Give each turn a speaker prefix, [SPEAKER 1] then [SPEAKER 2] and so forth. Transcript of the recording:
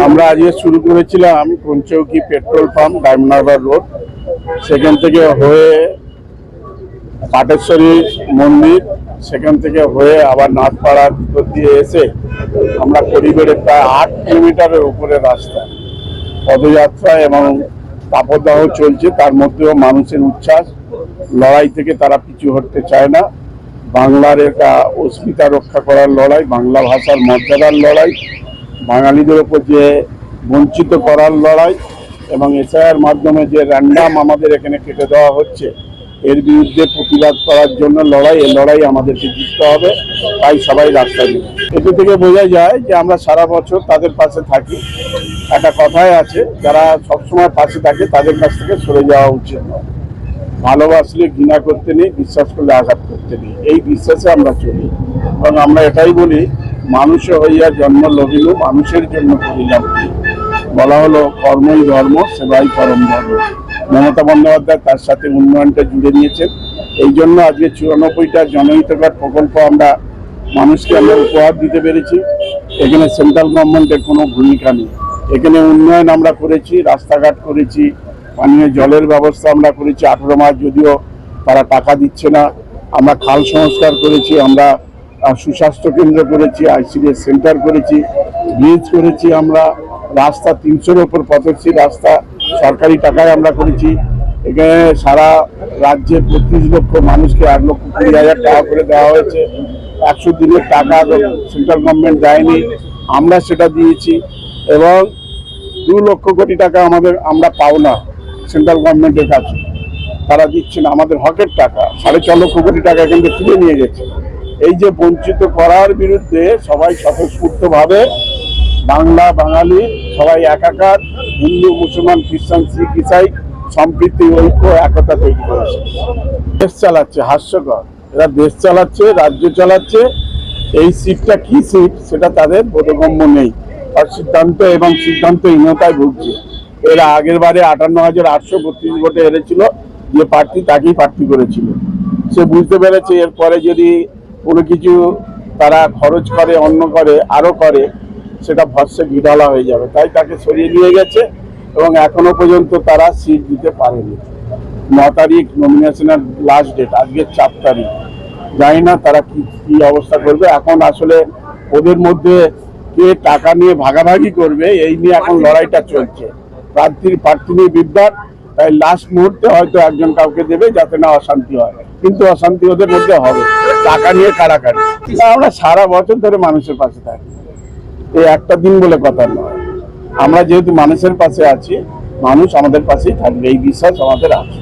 [SPEAKER 1] আমরা আজকে শুরু করেছিলাম Panchouki petrol pump Diamond Harbour road, সেখান থেকে হয়ে পাটেশ্বরী মন্দির, সেখান থেকে হয়ে আবার নাথপাড়ার ভিতর দিয়ে এসে আমরা করিডোরে প্রায় 8 কিলোমিটারের উপরে রাস্তা পদযাত্রা এবং তাপদাহ চলছে। তার মধ্যেও মানুষের উচ্ছ্বাস, লড়াই থেকে তারা পিছু হটতে চায় না। বাংলার একটা অস্মিতা রক্ষা করার লড়াই, বাংলা ভাষার মর্যাদার লড়াই, বাঙালিদের ওপর যে বঞ্চিত করার লড়াই এবং এসআইআর মাধ্যমে যে র্যান্ডাম আমাদের এখানে কেটে দেওয়া হচ্ছে, এর বিরুদ্ধে প্রতিবাদ করার জন্য লড়াই। এই লড়াই আমাদেরকে জিততে হবে, তাই সবাই রাস্তায় নেমে। এতে থেকে বোঝা যায় যে আমরা সারা বছর তাদের পাশে থাকি। একটা কথাই আছে, যারা সবসময় পাশে থাকে তাদের কাছ থেকে সরে যাওয়া উচিত নয়। ভালোবাসলে ঘৃণা করতে নেই, বিশ্বাস করলে আঘাত করতে নেই, এই বিশ্বাসে আমরা চলি। এবং আমরা এটাই বলি, মানুষে হইয়া জন্ম লভিল, মানুষের জন্য করিলাম কি। বলা হলো কর্মই ধর্ম, সেবাই পরম ধর্ম। মমতা বন্দ্যোপাধ্যায় তার সাথে উন্নয়নটা জুড়ে নিয়েছেন। এই জন্য আজকে 94টা জনহিতকর প্রকল্প আমরা মানুষকে উপহার দিতে পেরেছি। এখানে সেন্ট্রাল গভর্নমেন্টের কোনো ভূমিকা নেই। এখানে উন্নয়ন আমরা করেছি, রাস্তাঘাট করেছি, পানীয় জলের ব্যবস্থা আমরা করেছি। 18 মাস যদিও তারা টাকা দিচ্ছে না। আমরা খাল সংস্কার করেছি, আমরা সুস্বাস্থ্য কেন্দ্র করেছি, আইসিডিএস সেন্টার করেছি, ব্রিজ করেছি, আমরা রাস্তা 300-এর ওপর পথশ্রী রাস্তা সরকারি টাকায় আমরা করেছি। এখানে সারা রাজ্যে 32 লক্ষ মানুষকে 1,20,000 টাকা করে দেওয়া হয়েছে। 100 দিনের টাকা সেন্ট্রাল গভর্নমেন্ট দেয়নি, আমরা সেটা দিয়েছি। এবং 2 লক্ষ কোটি টাকা আমরা পাও না সেন্ট্রাল গভর্নমেন্টের কাছে, তারা দিচ্ছে না। আমাদের হকের টাকা 4.5 লক্ষ কোটি টাকা এখান থেকে তুলে নিয়ে গেছে। এই যে বঞ্চিত করার বিরুদ্ধে সবাই স্বতঃস্ফূর্তভাবে, বাংলা বাঙালি সবাই একাকার, হিন্দু মুসলমান খ্রিস্টান শিখ ইসাই সম্প্রীতি ঐক্য একতা তৈরি করেছে। দেশ চালাচ্ছে, হাস্যকর, এরা দেশ চালাচ্ছে, রাজ্য চালাচ্ছে। এই সিটটা কি সিট সেটা তাদের বোধগম্য নেই, আর সিদ্ধান্তহীনতায় ভুগছে। এরা আগের বারে 58,832 ভোটে হেরেছিল, যে প্রার্থী তাকেই প্রার্থী করেছিল। সে বুঝতে পেরেছে এরপরে যদি কোনো কিছু তারা খরচ করে, অন্য করে, আরো করে, সেটা ভস্যে বিডালা হয়ে যাবে, তাই তাকে সরিয়ে নিয়ে গেছে। এবং এখনো পর্যন্ত তারা সিট দিতে পারেনি। 9 তারিখ নমিনেশনের লাস্ট ডেট, আজকে 4 তারিখ। জানি না তারা কি অবস্থা করবে। এখন আসলে ওদের মধ্যে কে টাকা নিয়ে ভাগাভাগি করবে, এই নিয়ে এখন লড়াইটা চলছে। প্রার্থী নিয়ে বিভ্রাট, তাই লাস্ট মুহূর্তে হয়তো একজন কাউকে দেবে যাতে না অশান্তি হয়, কিন্তু অশান্তি ওদের মধ্যে হবে টাকা নিয়ে কাড়াকাড়ি। আমরা সারা বছর ধরে মানুষের পাশে থাকি, এই একটা দিন বলে কথা নয়। আমরা যেহেতু মানুষের পাশে আছি, মানুষ আমাদের পাশেই থাকবে, এই বিশ্বাস আমাদের আছে।